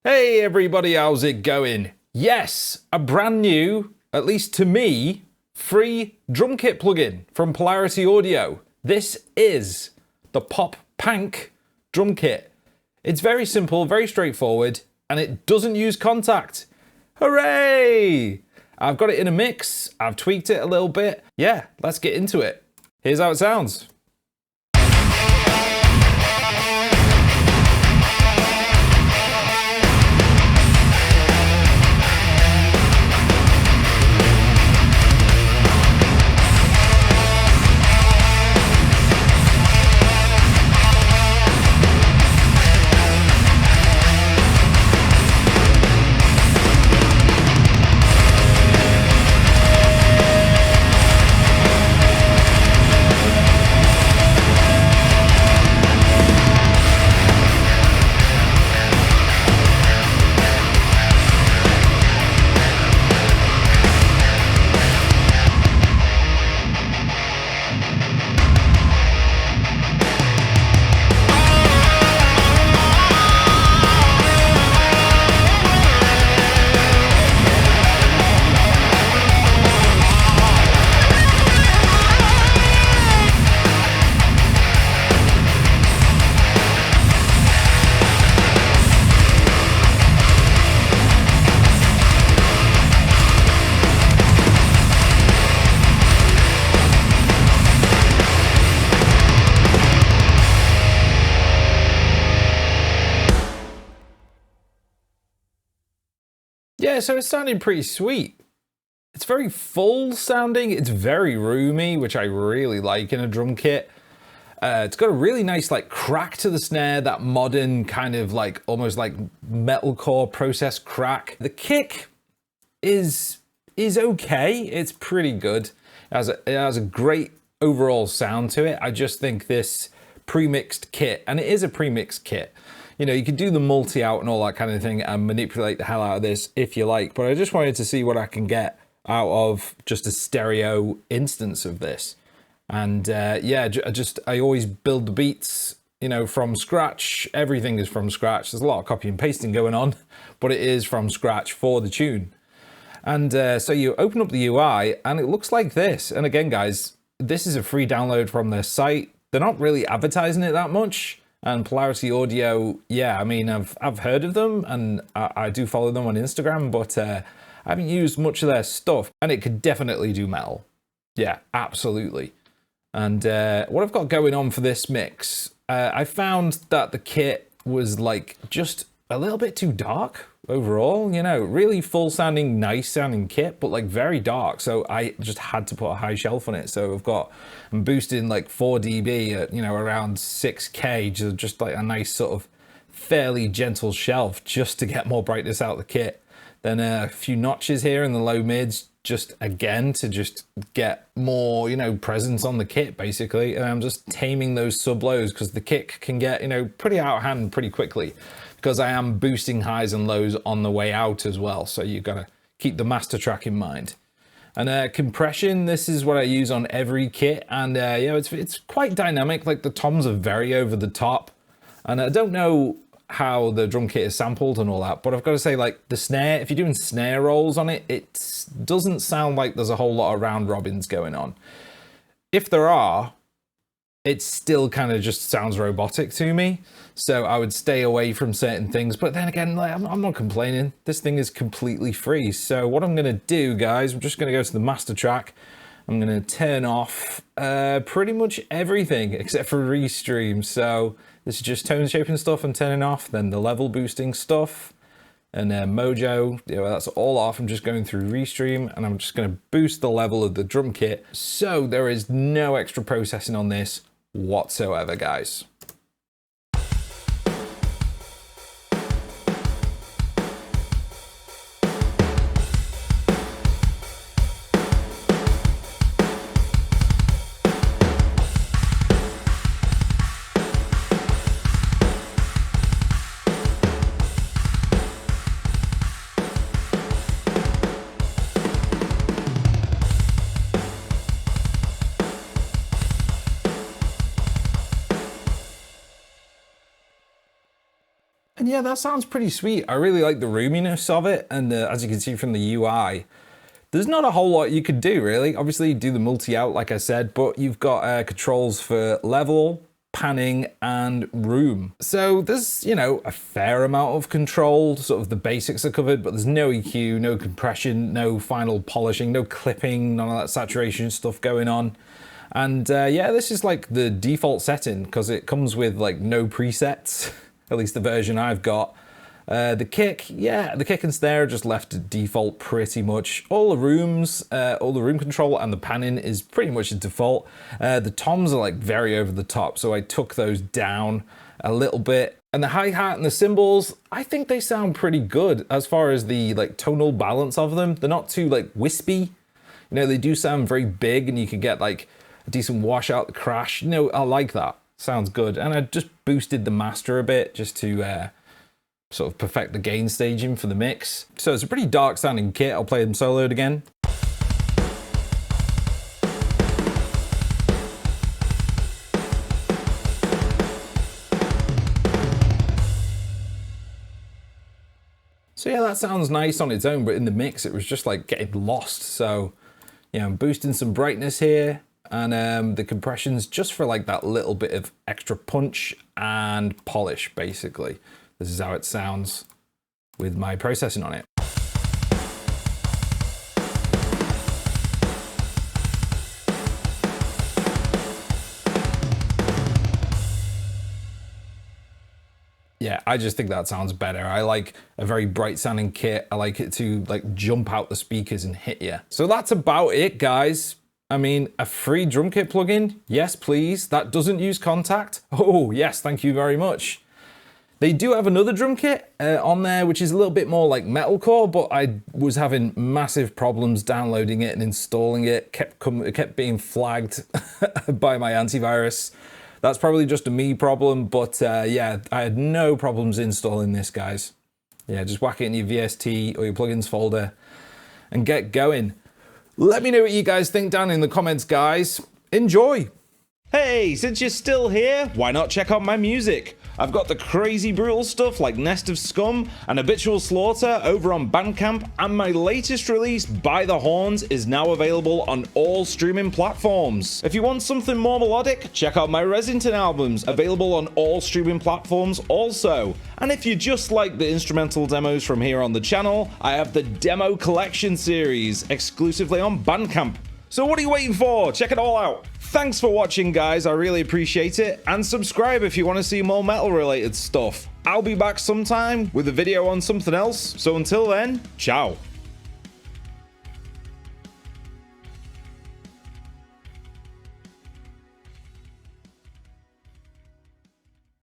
Hey everybody, how's it going? Yes, a brand new, at least to me, free drum kit plugin from Polarity Audio. This is the Pop Pank drum kit. It's very simple, very straightforward, and it doesn't use contact. Hooray! I've got it in a mix, I've tweaked it a little bit. Yeah, let's get into it. Here's how it sounds. Yeah, so it's sounding pretty sweet. It's very full sounding, it's very roomy, which I really like in a drum kit. It's got a really nice like crack to the snare, that modern kind of like almost like metalcore process crack. The kick is okay, it's pretty good. It has a great overall sound to it. I just think this pre-mixed kit, and it is a pre-mixed kit, you know, you could do the multi-out and all that kind of thing and manipulate the hell out of this if you like, but I just wanted to see what I can get out of just a stereo instance of this. And yeah, I always build the beats, you know, from scratch. Everything is from scratch. There's a lot of copy and pasting going on, but it is from scratch for the tune. And so you open up the UI and it looks like this. And again, guys, this is a free download from their site. They're not really advertising it that much. And Polarity Audio, yeah, I mean, I've heard of them and I do follow them on Instagram, but I haven't used much of their stuff, and it could definitely do metal. Yeah, absolutely. And what I've got going on for this mix, I found that the kit was like just a little bit too dark overall, you know, really full sounding, nice sounding kit, but like very dark. So I just had to put a high shelf on it. So I'm boosting like 4 dB at, you know, around 6K, just like a nice sort of fairly gentle shelf just to get more brightness out of the kit. Then a few notches here in the low mids, just again to just get more, you know, presence on the kit basically. And I'm just taming those sub lows because the kick can get, you know, pretty out of hand pretty quickly, because I am boosting highs and lows on the way out as well. So you've got to keep the master track in mind. And compression, this is what I use on every kit. And yeah, it's quite dynamic. Like the toms are very over the top. And I don't know how the drum kit is sampled and all that, but I've got to say, like the snare, if you're doing snare rolls on it, it doesn't sound like there's a whole lot of round robins going on. If there are, it still kind of just sounds robotic to me. So I would stay away from certain things. But then again, like, I'm not complaining. This thing is completely free. So what I'm going to do, guys, I'm just going to go to the master track. I'm going to turn off pretty much everything except for restream. So this is just tone shaping stuff and turning off. Then the level boosting stuff. And Mojo, you know, that's all off. I'm just going through restream and I'm just going to boost the level of the drum kit. So there is no extra processing on this whatsoever, guys. yeah, that sounds pretty sweet. I really like the roominess of it, and as you can see from the UI, there's not a whole lot you could do, really. Obviously, you do the multi-out, like I said, but you've got controls for level, panning, and room. So there's, you know, a fair amount of control. Sort of the basics are covered, but there's no EQ, no compression, no final polishing, no clipping, none of that saturation stuff going on. And yeah, this is like the default setting because it comes with like no presets, at least the version I've got. The kick, yeah, the kick and snare are just left to default pretty much. All the rooms, all the room control and the panning is pretty much a default. The toms are like very over the top, so I took those down a little bit. And the hi-hat and the cymbals, I think they sound pretty good as far as the like tonal balance of them. They're not too like wispy. You know, they do sound very big and you can get like a decent wash out the crash. You know, I like that. Sounds good. And I just boosted the master a bit just to sort of perfect the gain staging for the mix. So it's a pretty dark sounding kit. I'll play them soloed again. So yeah, that sounds nice on its own, but in the mix it was just like getting lost. So yeah, I'm boosting some brightness here, and the compressions just for like that little bit of extra punch and polish, basically. This is how it sounds with my processing on it. Yeah, I just think that sounds better. I like a very bright sounding kit. I like it to like jump out the speakers and hit you. So that's about it, guys. I mean, a free drum kit plugin? Yes, please. That doesn't use Contact? Oh, yes, thank you very much. They do have another drum kit on there, which is a little bit more like metalcore, but I was having massive problems downloading it and installing it. It kept being flagged by my antivirus. That's probably just a me problem, but yeah, I had no problems installing this, guys. Yeah, just whack it in your VST or your plugins folder and get going. Let me know what you guys think down in the comments, guys. Enjoy! Hey, since you're still here, why not check out my music? I've got the crazy brutal stuff like Nest of Scum and Habitual Slaughter over on Bandcamp, and my latest release, By the Horns, is now available on all streaming platforms. If you want something more melodic, check out my Resinton albums, available on all streaming platforms also. And if you just like the instrumental demos from here on the channel, I have the Demo Collection series, exclusively on Bandcamp. So what are you waiting for? Check it all out. Thanks for watching, guys. I really appreciate it. And subscribe if you want to see more metal related stuff. I'll be back sometime with a video on something else. So until then, ciao.